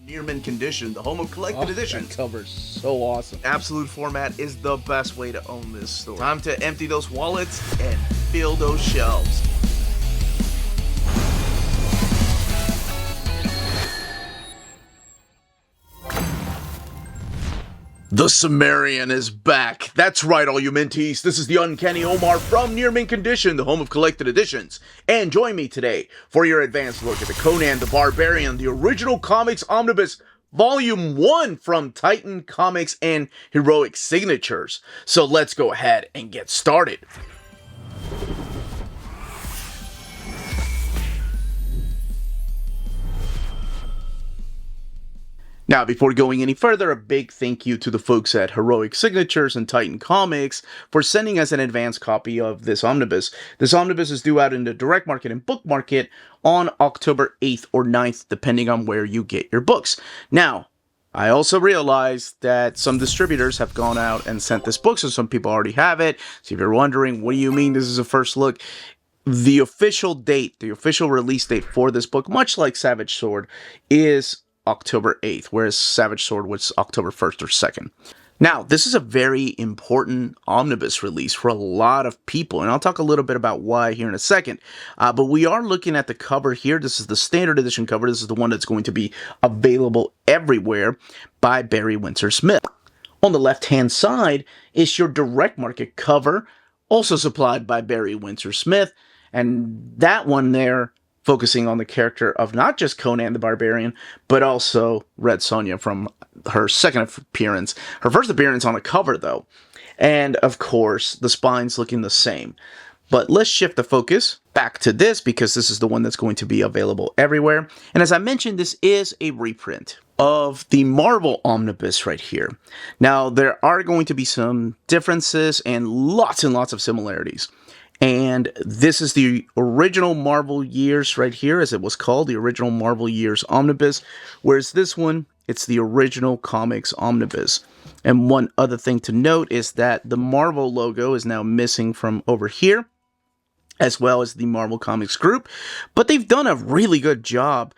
Near mint condition, the home of collected editions. That cover's so awesome. Absolute format is the best way to own this store. Time to empty those wallets and fill those shelves. The Sumerian is back. That's right, all you minties. This is the Uncanny Omar from Near Mint Condition, the home of collected editions. And join me today for your advanced look at the Conan the Barbarian, the original Comics Omnibus Volume 1 from Titan Comics and Heroic Signatures. So let's go ahead and get started. Now, before going any further, a big thank you to the folks at Heroic Signatures and Titan Comics for sending us an advance copy of this omnibus. This omnibus is due out in the direct market and book market on October 8th or 9th, depending on where you get your books. Now, I also realized that some distributors have gone out and sent this book, so some people already have it. So if you're wondering, what do you mean this is a first look? The official date, the official release date for this book, much like Savage Sword, is October 8th, whereas Savage Sword was October 1st or 2nd. Now, this is a very important omnibus release for a lot of people, and I'll talk a little bit about why here in a second. But we are looking at the cover here. This is the standard edition cover. This is the one that's going to be available everywhere by Barry Windsor Smith. On the left-hand side is your direct market cover, also supplied by Barry Windsor Smith, and that one there focusing on the character of not just Conan the Barbarian, but also Red Sonja from her second appearance. Her first appearance on a cover, though. And, of course, the spine's looking the same. But let's shift the focus back to this, because this is the one that's going to be available everywhere. And as I mentioned, this is a reprint of the Marvel Omnibus right here. Now, there are going to be some differences and lots of similarities. And this is the original Marvel Years right here, as it was called, the original Marvel Years Omnibus, whereas this one, it's the original Comics Omnibus. And one other thing to note is that the Marvel logo is now missing from over here, as well as the Marvel Comics group, but they've done a really good job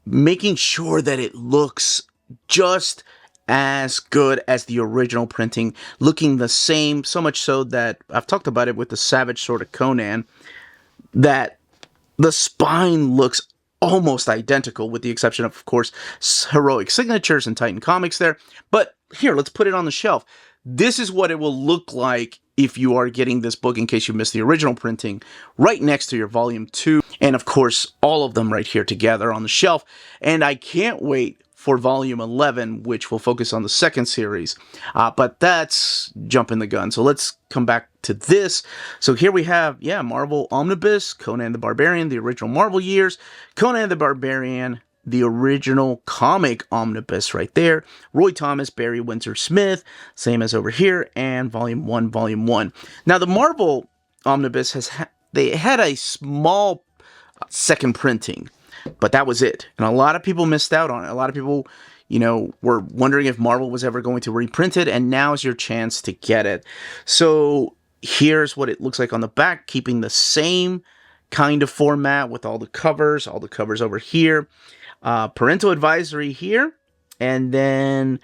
making sure that it looks just as good as the original printing, looking the same, so much so that I've talked about it with the Savage Sword of Conan, that the spine looks almost identical, with the exception of course, Heroic Signatures and Titan Comics there. But here, let's put it on the shelf. This is what it will look like if you are getting this book, in case you missed the original printing, right next to your Volume 2. And of course, all of them right here together on the shelf. And I can't wait for Volume 11, which will focus on the second series. But that's jumping the gun. So let's come back to this. So here we have, Marvel Omnibus, Conan the Barbarian, the original Marvel Years, Conan the Barbarian, the original comic omnibus right there, Roy Thomas, Barry Windsor Smith, same as over here, and Volume 1. Now the Marvel Omnibus they had a small second printing, but that was it. And a lot of people missed out on it. A lot of people, were wondering if Marvel was ever going to reprint it, and now's your chance to get it. So here's what it looks like on the back, keeping the same kind of format with all the covers over here. Parental advisory here, and then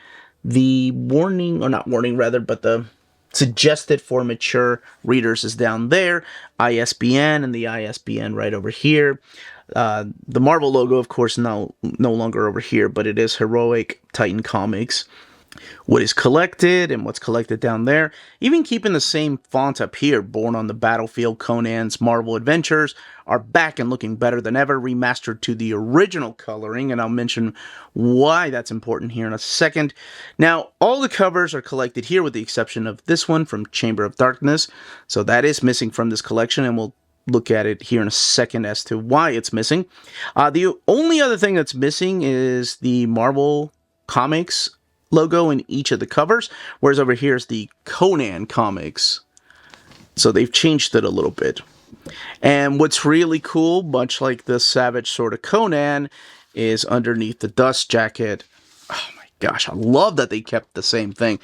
the but the suggested for mature readers is down there. ISBN and the ISBN right over here. The Marvel logo, of course, no longer over here, but it is Heroic Titan Comics. What is collected and what's collected down there. Even keeping the same font up here, Born on the Battlefield, Conan's Marvel Adventures, are back and looking better than ever, remastered to the original coloring, and I'll mention why that's important here in a second. Now, all the covers are collected here with the exception of this one from Chamber of Darkness, so that is missing from this collection, and we'll look at it here in a second as to why it's missing. The only other thing that's missing is the Marvel Comics logo in each of the covers, whereas over here is the Conan Comics. So they've changed it a little bit. And what's really cool, much like the Savage Sword of Conan, is underneath the dust jacket. Oh my gosh, I love that they kept the same thing.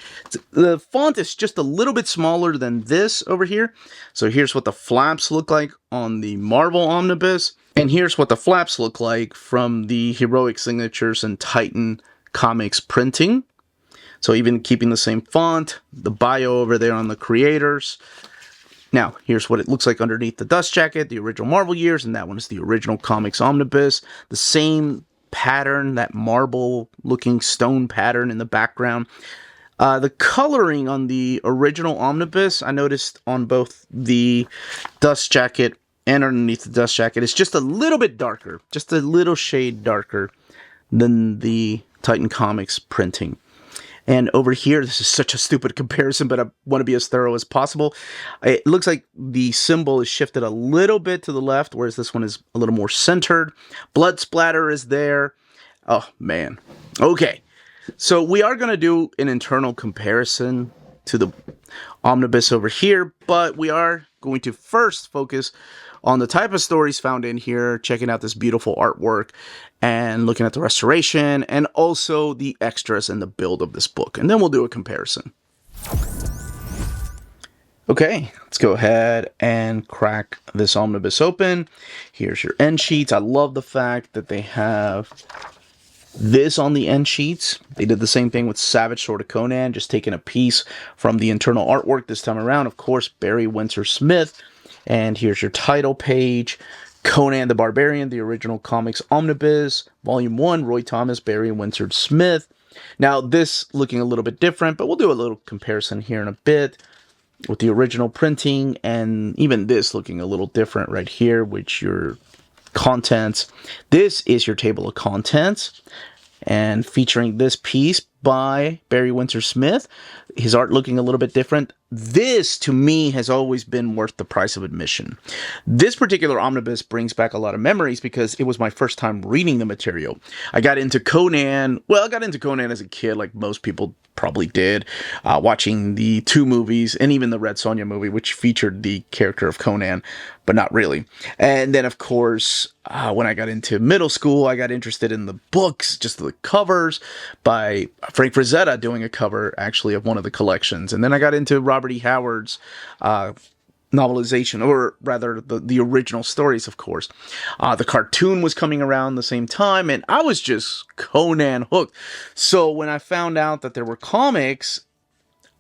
The font is just a little bit smaller than this over here. So here's what the flaps look like on the Marvel Omnibus. And here's what the flaps look like from the Heroic Signatures and Titan Comics printing. So even keeping the same font, the bio over there on the creators. Now, here's what it looks like underneath the dust jacket, the original Marvel years, and that one is the original Comics Omnibus. The same pattern, that marble-looking stone pattern in the background. The coloring on the original Omnibus, I noticed on both the dust jacket and underneath the dust jacket, is just a little bit darker, just a little shade darker than the Titan Comics printing. And over here, this is such a stupid comparison, but I want to be as thorough as possible. It looks like the symbol is shifted a little bit to the left, whereas this one is a little more centered. Blood splatter is there. Oh, man. Okay. So we are going to do an internal comparison to the Omnibus over here, but we are going to first focus on the type of stories found in here, checking out this beautiful artwork, and looking at the restoration, and also the extras and the build of this book. And then we'll do a comparison. Okay, let's go ahead and crack this omnibus open. Here's your end sheets. I love the fact that they have this on the end sheets. They did the same thing with Savage Sword of Conan, just taking a piece from the internal artwork this time around. Of course, Barry Windsor Smith. And here's your title page. Conan the Barbarian, the original Comics Omnibus, Volume 1, Roy Thomas, Barry Windsor Smith. Now, this looking a little bit different, but we'll do a little comparison here in a bit with the original printing, and even this looking a little different right here, which your contents. This is your table of contents, and featuring this piece by Barry Windsor Smith. His art looking a little bit different. This, to me, has always been worth the price of admission. This particular omnibus brings back a lot of memories because it was my first time reading the material. I got into Conan as a kid, like most people probably did, watching the 2 movies and even the Red Sonja movie, which featured the character of Conan, but not really. And then, of course, when I got into middle school, I got interested in the books, just the covers, by Frank Frazetta doing a cover, actually, of one of the collections. And then I got into Robert E. Howard's novelization, or rather the original stories, of course. The cartoon was coming around the same time, and I was just Conan hooked. So when I found out that there were comics,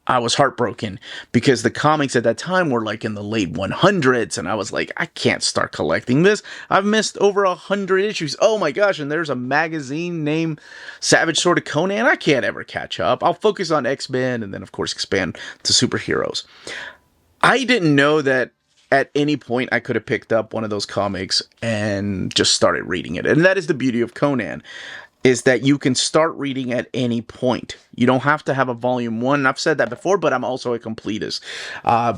I was heartbroken, because the comics at that time were like in the late 100s, and I was like, I can't start collecting this. I've missed over 100 issues. Oh my gosh, and there's a magazine named Savage Sword of Conan. I can't ever catch up. I'll focus on X-Men and then, of course, expand to superheroes. I didn't know that at any point I could have picked up one of those comics and just started reading it. And that is the beauty of Conan, is that you can start reading at any point. You don't have to have a volume 1. I've said that before, but I'm also a completist.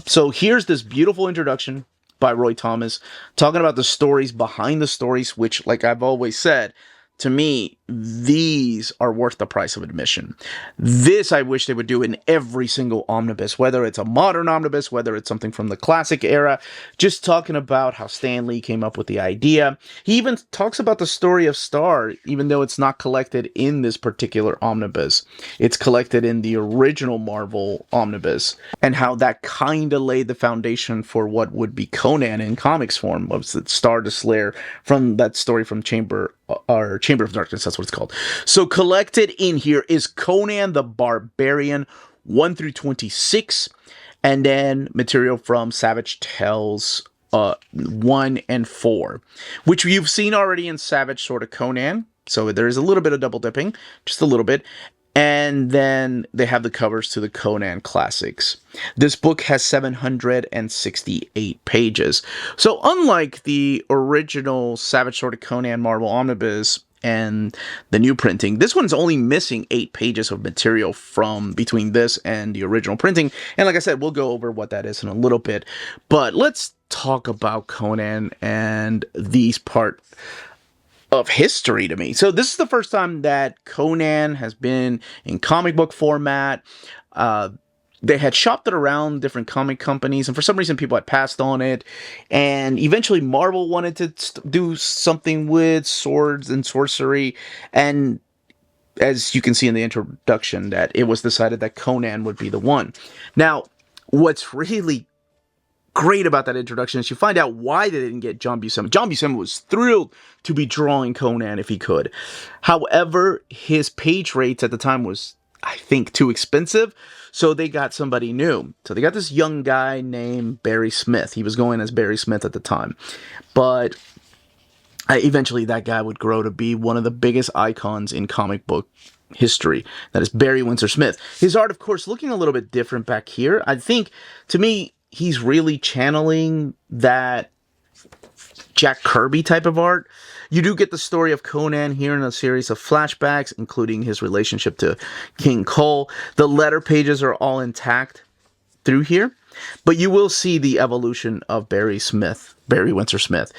So here's this beautiful introduction by Roy Thomas, talking about the stories behind the stories, which, like I've always said, to me, these are worth the price of admission. This I wish they would do in every single omnibus, whether it's a modern omnibus, whether it's something from the classic era, just talking about how Stan Lee came up with the idea. He even talks about the story of Star, even though it's not collected in this particular omnibus. It's collected in the original Marvel omnibus, and how that kind of laid the foundation for what would be Conan in comics form, was that Star the Slayer, from that story from Chamber of Darkness, that's what it's called. So collected in here is Conan the Barbarian 1 through 26, and then material from Savage Tales 1 and 4, which you've seen already in Savage Sword of Conan. So there is a little bit of double dipping, just a little bit. And then they have the covers to the Conan classics. This book has 768 pages. So unlike the original Savage Sword of Conan Marvel Omnibus and the new printing, this one's only missing 8 pages of material from between this and the original printing. And like I said, we'll go over what that is in a little bit. But let's talk about Conan and these part of history to me. So this is the first time that Conan has been in comic book format. They had shopped it around different comic companies, and for some reason people had passed on it. And eventually Marvel wanted to do something with swords and sorcery. And as you can see in the introduction, that it was decided that Conan would be the one. Now, what's really great about that introduction is you find out why they didn't get John Buscema. John Buscema was thrilled to be drawing Conan if he could. However, his page rates at the time was, I think, too expensive, so they got somebody new. So they got this young guy named Barry Smith. He was going as Barry Smith at the time. But eventually that guy would grow to be one of the biggest icons in comic book history. That is Barry Windsor Smith. His art, of course, looking a little bit different back here. I think, to me, he's really channeling that Jack Kirby type of art. You do get the story of Conan here in a series of flashbacks, including his relationship to King Cole. The letter pages are all intact through here, but you will see the evolution of Barry Windsor Smith.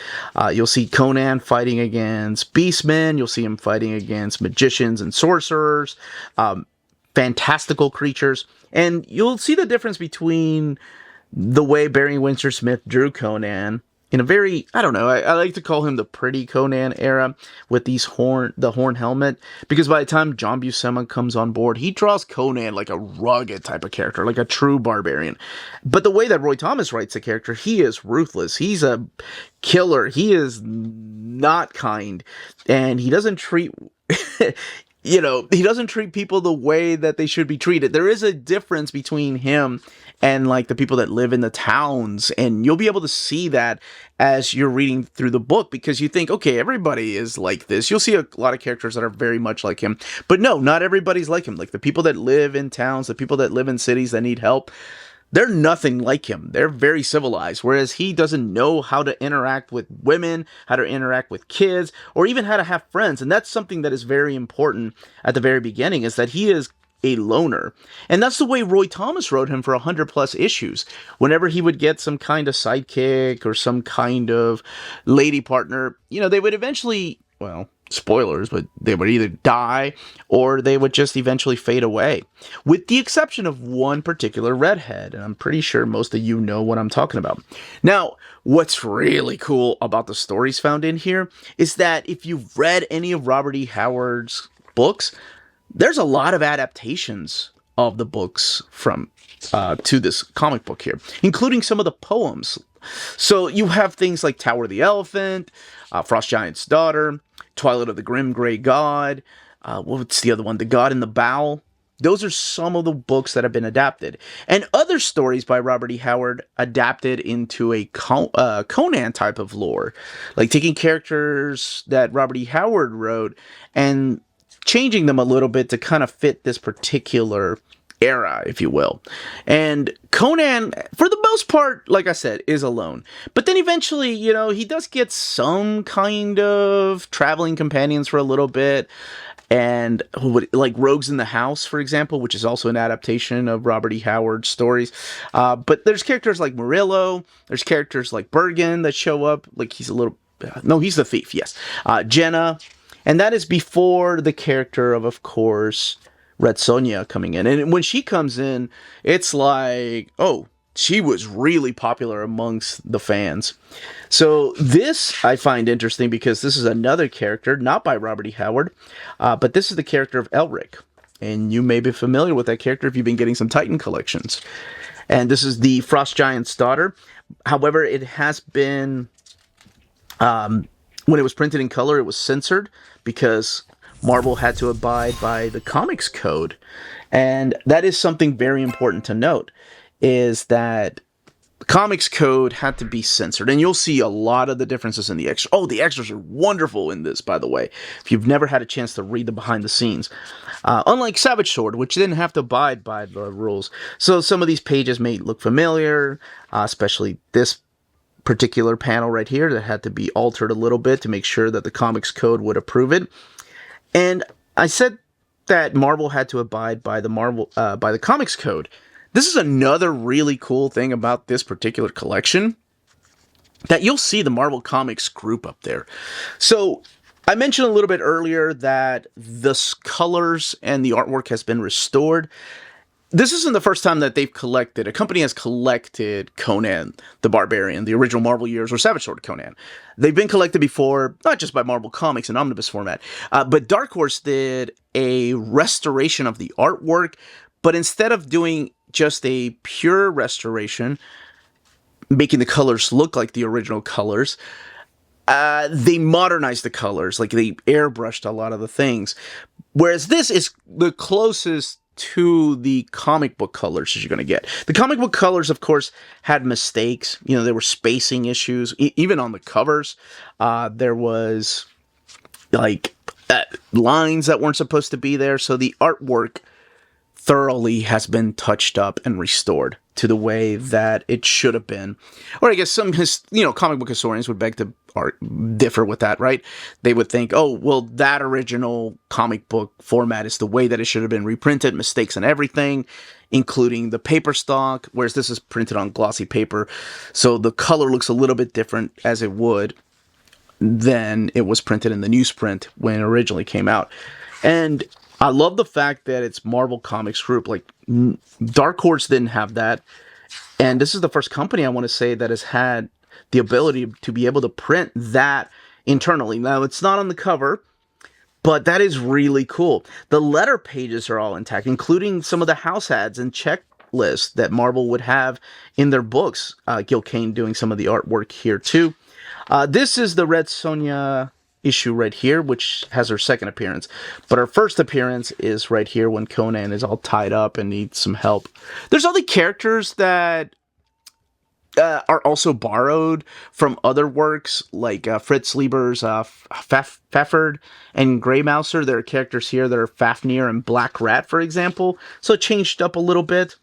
You'll see Conan fighting against beastmen. You'll see him fighting against magicians and sorcerers, fantastical creatures, and you'll see the difference between the way Barry Windsor Smith drew Conan in a very, I don't know, I like to call him the pretty Conan era with the horn helmet, because by the time John Buscema comes on board, he draws Conan like a rugged type of character, like a true barbarian. But the way that Roy Thomas writes the character, he is ruthless. He's a killer. He is not kind, and he doesn't treat... he doesn't treat people the way that they should be treated. There is a difference between him and like the people that live in the towns, and you'll be able to see that as you're reading through the book, because you think, okay, everybody is like this. You'll see a lot of characters that are very much like him, but no, not everybody's like him. Like the people that live in towns, the people that live in cities that need help, they're nothing like him. They're very civilized, whereas he doesn't know how to interact with women, how to interact with kids, or even how to have friends. And that's something that is very important at the very beginning, is that he is a loner. And that's the way Roy Thomas wrote him for 100+ issues. Whenever he would get some kind of sidekick or some kind of lady partner, they would eventually, well, spoilers, but they would either die or they would just eventually fade away, with the exception of one particular redhead, and I'm pretty sure most of you know what I'm talking about. Now, what's really cool about the stories found in here is that if you've read any of Robert E. Howard's books, there's a lot of adaptations of the books from to this comic book here, including some of the poems. So you have things like Tower of the Elephant, Frost Giant's Daughter, Twilight of the Grim Grey God, what's the other one? The God in the Bowl. Those are some of the books that have been adapted. And other stories by Robert E. Howard adapted into a Conan type of lore. Like taking characters that Robert E. Howard wrote and changing them a little bit to kind of fit this particular era, if you will. And Conan, for the most part, like I said, is alone. But then eventually, he does get some kind of traveling companions for a little bit. And like Rogues in the House, for example, which is also an adaptation of Robert E. Howard's stories. But there's characters like Murillo. There's characters like Bergen that show up. Like he's the thief, yes. Jenna. And that is before the character of course, Red Sonja coming in. And when she comes in, it's like, oh, she was really popular amongst the fans. So this I find interesting because this is another character, not by Robert E. Howard, but this is the character of Elric. And you may be familiar with that character if you've been getting some Titan collections. And this is the Frost Giant's Daughter. However, it has been, when it was printed in color, it was censored because Marvel had to abide by the Comics Code. And that is something very important to note, is that the Comics Code had to be censored. And you'll see a lot of the differences in the extras. Oh, the extras are wonderful in this, by the way, if you've never had a chance to read the behind the scenes. Unlike Savage Sword, which didn't have to abide by the rules. So some of these pages may look familiar, especially this particular panel right here that had to be altered a little bit to make sure that the Comics Code would approve it. And I said that Marvel had to abide by the Comics Code. This is another really cool thing about this particular collection, that you'll see the Marvel Comics group up there. So I mentioned a little bit earlier that the colors and the artwork has been restored. This isn't the first time that a company has collected Conan the Barbarian, the original Marvel years, or Savage Sword Conan. They've been collected before, not just by Marvel Comics in omnibus format, but Dark Horse did a restoration of the artwork, but instead of doing just a pure restoration, making the colors look like the original colors. They modernized the colors, like they airbrushed a lot of the things. Whereas this is the closest to the comic book colors as you're going to get. The comic book colors, of course, had mistakes. You know, there were spacing issues. Even on the covers, there was like lines that weren't supposed to be there. So the artwork thoroughly has been touched up and restored to the way that it should have been. Or I guess some comic book historians would beg to differ with that, right? They would think, oh, well, that original comic book format is the way that it should have been reprinted, mistakes and everything, including the paper stock, whereas this is printed on glossy paper. So the color looks a little bit different as it would than it was printed in the newsprint when it originally came out. And I love the fact that it's Marvel Comics Group. Like, Dark Horse didn't have that. And this is the first company, I want to say, that has had the ability to be able to print that internally. Now, it's not on the cover, but that is really cool. The letter pages are all intact, including some of the house ads and checklists that Marvel would have in their books. Gil Kane doing some of the artwork here, too. This is the Red Sonja issue right here, which has her second appearance. But her first appearance is right here when Conan is all tied up and needs some help. There's other characters that are also borrowed from other works, like Fritz Lieber's Pfefford and Grey Mouser. There are characters here that are Fafnir and Black Rat, for example. So it changed up a little bit.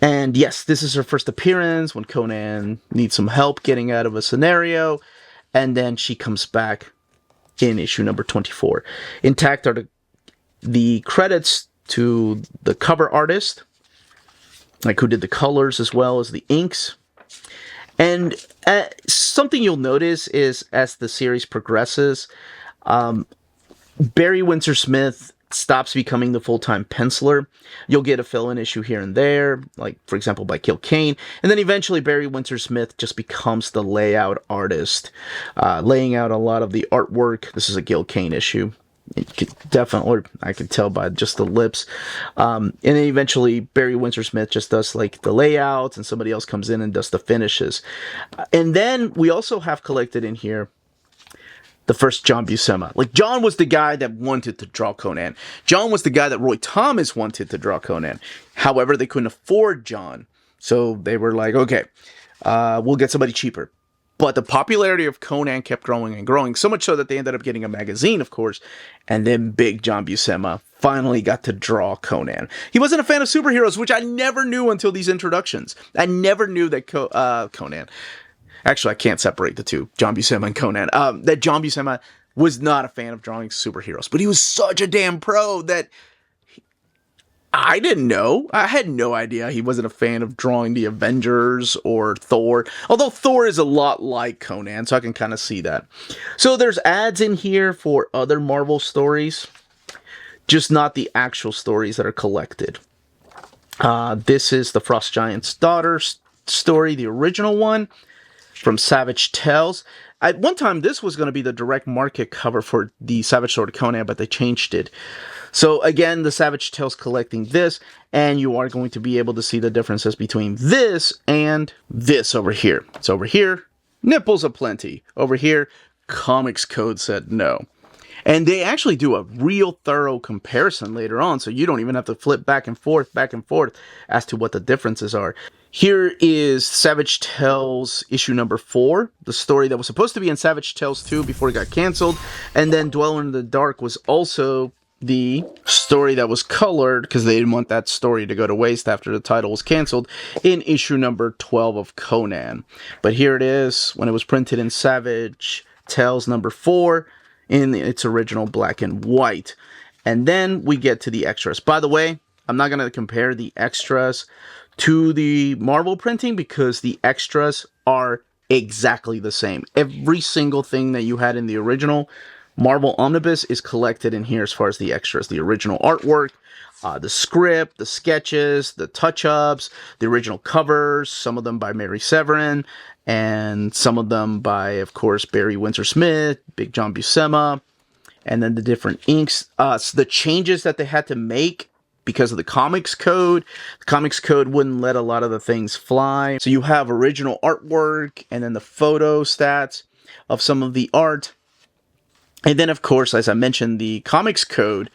And yes, this is her first appearance when Conan needs some help getting out of a scenario. And then she comes back in issue number 24. Intact are the credits to the cover artist, like who did the colors as well as the inks. And something you'll notice is as the series progresses, Barry Windsor-Smith stops becoming the full-time penciler. You'll get a fill-in issue here and there, like, for example, by Gil Kane. And then eventually Barry Windsor-Smith just becomes the layout artist, laying out a lot of the artwork. This is a Gil Kane issue. Definitely, I can tell by just the lips. And then eventually Barry Windsor-Smith just does like the layouts and somebody else comes in and does the finishes. And then we also have collected in here the first John Buscema. Like, John was the guy that wanted to draw Conan. John was the guy that Roy Thomas wanted to draw Conan. However, they couldn't afford John. So they were like, okay, we'll get somebody cheaper. But the popularity of Conan kept growing and growing, so much so that they ended up getting a magazine, of course. And then big John Buscema finally got to draw Conan. He wasn't a fan of superheroes, which I never knew until these introductions. I never knew that Conan... Actually, I can't separate the two, John Buscema and Conan. That John Buscema was not a fan of drawing superheroes, but he was such a damn pro that I didn't know. I had no idea he wasn't a fan of drawing the Avengers or Thor. Although Thor is a lot like Conan, so I can kind of see that. So there's ads in here for other Marvel stories, just not the actual stories that are collected. This is the Frost Giant's Daughter story, the original one, from Savage Tales. At one time, this was going to be the direct market cover for the Savage Sword Conan, but they changed it. So again, the Savage Tales collecting this, and you are going to be able to see the differences between this and this over here. So over here, nipples aplenty. Over here, Comics Code said no. And they actually do a real thorough comparison later on, so you don't even have to flip back and forth as to what the differences are. Here is Savage Tales issue number 4, the story that was supposed to be in Savage Tales 2 before it got canceled. And then Dweller in the Dark was also the story that was colored, because they didn't want that story to go to waste after the title was canceled, in issue number 12 of Conan. But here it is, when it was printed in Savage Tales number 4, in its original black and white. And then we get to the extras. By the way, I'm not going to compare the extras to the Marvel printing because the extras are exactly the same. Every single thing that you had in the original Marvel Omnibus is collected in here as far as the extras. The original artwork, the script, the sketches, the touch-ups, the original covers, some of them by Mary Severin, and some of them by, of course, Barry Windsor-Smith, Big John Buscema, and then the different inks. So the changes that they had to make because of the Comics Code. The Comics Code wouldn't let a lot of the things fly. So you have original artwork and then the photo stats of some of the art. And then, of course, as I mentioned, the Comics Code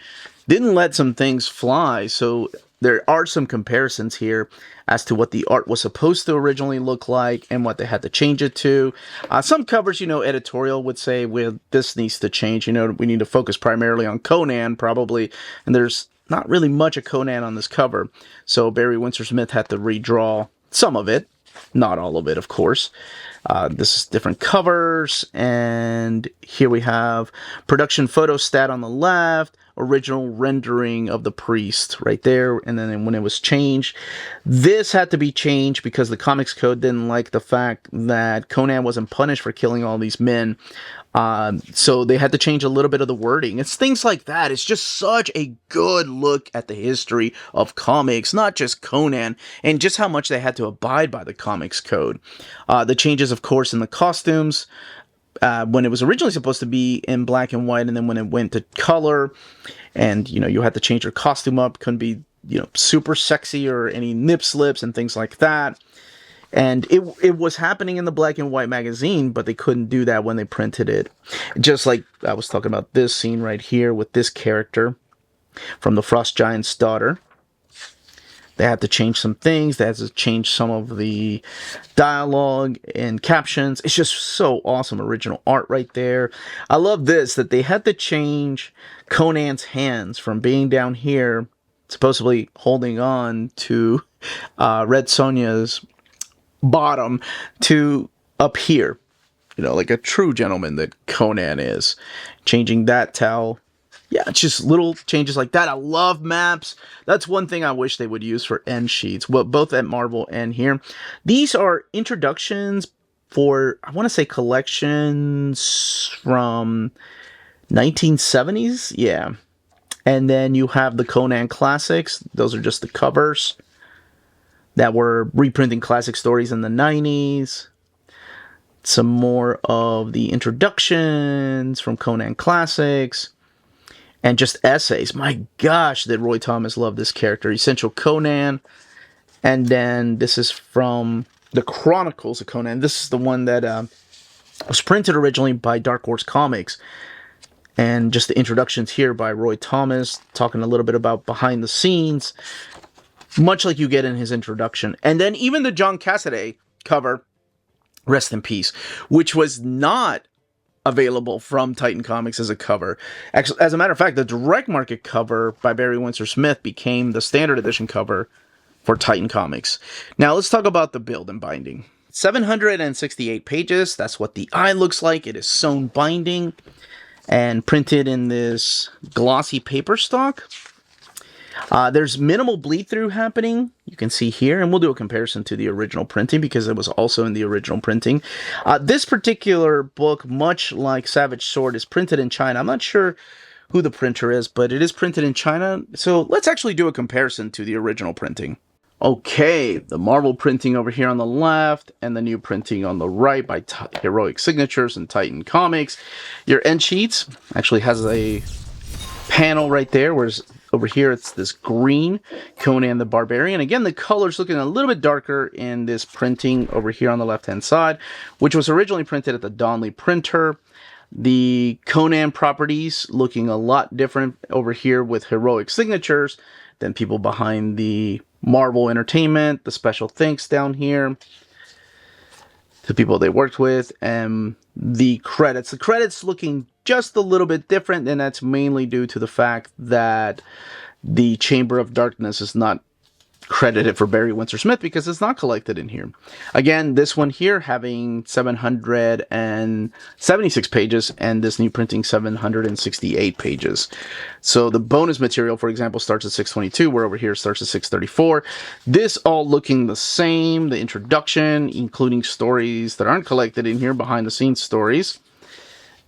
didn't let some things fly. So there are some comparisons here as to what the art was supposed to originally look like and what they had to change it to. Some covers, editorial would say, well, this needs to change. We need to focus primarily on Conan, probably. And there's not really much of Conan on this cover. So Barry Windsor-Smith had to redraw some of it. Not all of it, of course. This is different covers, and here we have production photo stat on the left, original rendering of the priest right there, and then when it was changed, this had to be changed because the Comics Code didn't like the fact that Conan wasn't punished for killing all these men. So they had to change a little bit of the wording. It's things like that. It's just such a good look at the history of comics, not just Conan, and just how much they had to abide by the Comics Code. The changes, of course, in the costumes, when it was originally supposed to be in black and white, and then when it went to color, and, you had to change your costume up, couldn't be, super sexy or any nip slips and things like that. And it was happening in the black and white magazine, but they couldn't do that when they printed it. Just like I was talking about this scene right here with this character from the Frost Giant's daughter. They had to change some things. They had to change some of the dialogue and captions. It's just so awesome. Original art right there. I love this, that they had to change Conan's hands from being down here, supposedly holding on to Red Sonja's bottom, to up here, like a true gentleman that Conan is. Changing that towel. Yeah, it's just little changes like that. I love maps. That's one thing I wish they would use for end sheets, well, both at Marvel and here. These are introductions for, I want to say, collections from 1970s. Yeah. And then you have the Conan Classics. Those are just the covers that were reprinting classic stories in the 90s. Some more of the introductions from Conan Classics. And just essays. My gosh, did Roy Thomas love this character. Essential Conan. And then this is from the Chronicles of Conan. This is the one that was printed originally by Dark Horse Comics. And just the introductions here by Roy Thomas, talking a little bit about behind the scenes, much like you get in his introduction. And then even the John Cassaday cover, rest in peace, which was not available from Titan Comics as a cover. Actually, as a matter of fact, the direct market cover by Barry Windsor-Smith became the standard edition cover for Titan Comics. Now let's talk about the build and binding. 768 pages. That's what the eye looks like. It is sewn binding and printed in this glossy paper stock. There's minimal bleed through happening. You can see here, and we'll do a comparison to the original printing because it was also in the original printing. This particular book, much like Savage Sword, is printed in China. I'm not sure who the printer is, but it is printed in China. So let's actually do a comparison to the original printing. Okay, the Marvel printing over here on the left and the new printing on the right by Heroic Signatures and Titan Comics. Your end sheets actually has a panel right there, whereas over here it's this green Conan the Barbarian. Again, the color's looking a little bit darker in this printing over here on the left-hand side, which was originally printed at the Donley printer. The Conan properties looking a lot different over here with Heroic Signatures than people behind the Marvel Entertainment. The special thanks down here to people they worked with, and the credits. The credits looking just a little bit different, and that's mainly due to the fact that the Chamber of Darkness is not credited for Barry Windsor-Smith because it's not collected in here. Again, this one here having 776 pages, and this new printing 768 pages. So the bonus material, for example, starts at 622, where over here starts at 634. This all looking the same. The introduction, including stories that aren't collected in here, behind the scenes stories.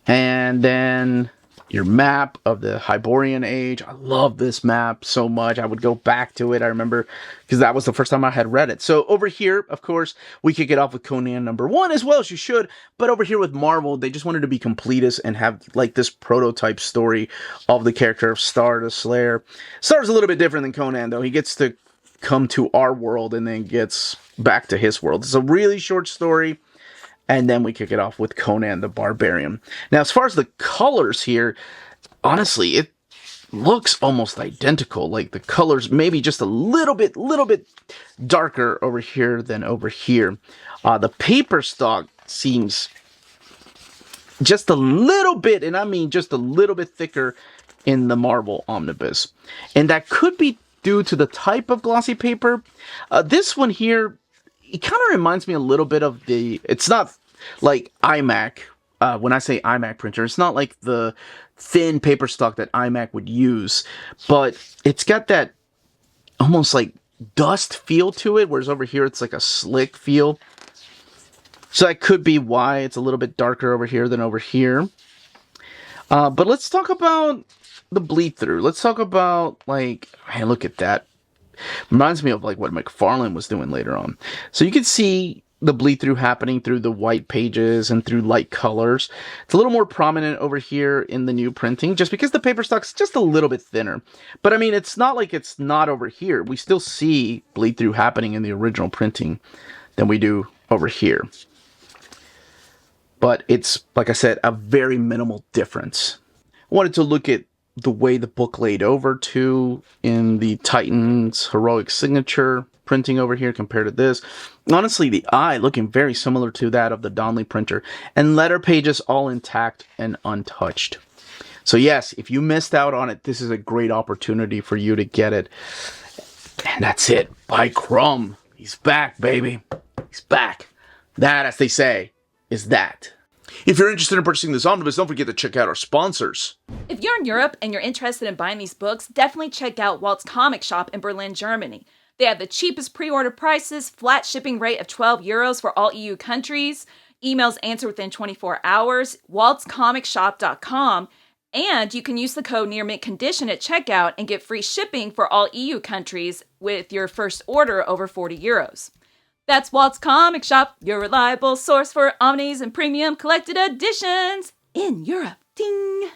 And then your map of the Hyborian Age. I love this map so much. I would go back to it. I remember because that was the first time I had read it. So over here, of course, we kick it off with Conan #1 as well as you should. But over here with Marvel, they just wanted to be completists and have like this prototype story of the character of Star the Slayer. Star's a little bit different than Conan though. He gets to come to our world and then gets back to his world. It's a really short story. And then we kick it off with Conan the Barbarian. Now, as far as the colors here, honestly, it looks almost identical. Like the colors maybe just a little bit darker over here than over here. The paper stock seems just a little bit, and I mean just a little bit thicker in the Marvel Omnibus. And that could be due to the type of glossy paper. This one here, it kind of reminds me a little bit of the, it's not like iMac. When I say iMac printer, it's not like the thin paper stock that iMac would use, but it's got that almost like dust feel to it, whereas over here it's like a slick feel. So that could be why it's a little bit darker over here than over here. But let's talk about the bleed through. Let's talk about, like, man, look at that. Reminds me of like what McFarlane was doing later on. So you can see the bleed through happening through the white pages and through light colors. It's a little more prominent over here in the new printing just because the paper stock's just a little bit thinner. But I mean, it's not like it's not over here. We still see bleed through happening in the original printing than we do over here. But it's, like I said, a very minimal difference. I wanted to look at the way the book laid over to in the Titan's heroic signature printing over here compared to this. Honestly, the eye looking very similar to that of the Donnelly printer, and letter pages all intact and untouched. So yes, if you missed out on it, this is a great opportunity for you to get it. And that's it. By Crumb. He's back, baby. He's back. That, as they say, is that. If you're interested in purchasing this omnibus, don't forget to check out our sponsors. If you're in Europe and you're interested in buying these books, definitely check out Walt's Comic Shop in Berlin, Germany. They have the cheapest pre-order prices, flat shipping rate of €12 for all EU countries, emails answered within 24 hours, waltscomicshop.com, and you can use the code nearmintcondition at checkout and get free shipping for all EU countries with your first order over €40. That's Walt's Comic Shop, your reliable source for omnis and premium collected editions in Europe. Ding!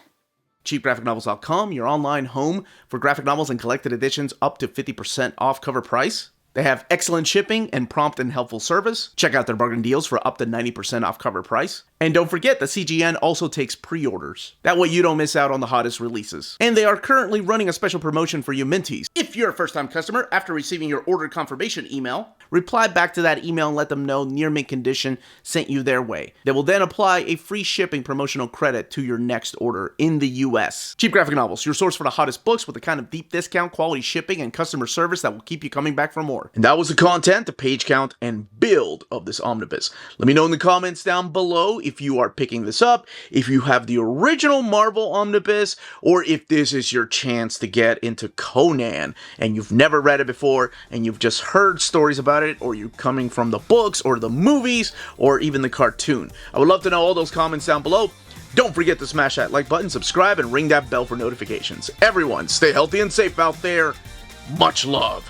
CheapGraphicNovels.com, your online home for graphic novels and collected editions up to 50% off cover price. They have excellent shipping and prompt and helpful service. Check out their bargain deals for up to 90% off cover price. And don't forget that CGN also takes pre-orders. That way you don't miss out on the hottest releases. And they are currently running a special promotion for you Minties. If you're a first-time customer, after receiving your order confirmation email, reply back to that email and let them know Near Mint Condition sent you their way. They will then apply a free shipping promotional credit to your next order in the US. Cheap Graphic Novels, your source for the hottest books with the kind of deep discount, quality shipping, and customer service that will keep you coming back for more. And that was the content, the page count, and build of this omnibus. Let me know in the comments down below if you are picking this up, if you have the original Marvel Omnibus, or if this is your chance to get into Conan and you've never read it before and you've just heard stories about it, or you're coming from the books or the movies or even the cartoon. I would love to know all those comments down below. Don't forget to smash that like button, subscribe, and ring that bell for notifications. Everyone, stay healthy and safe out there. Much love.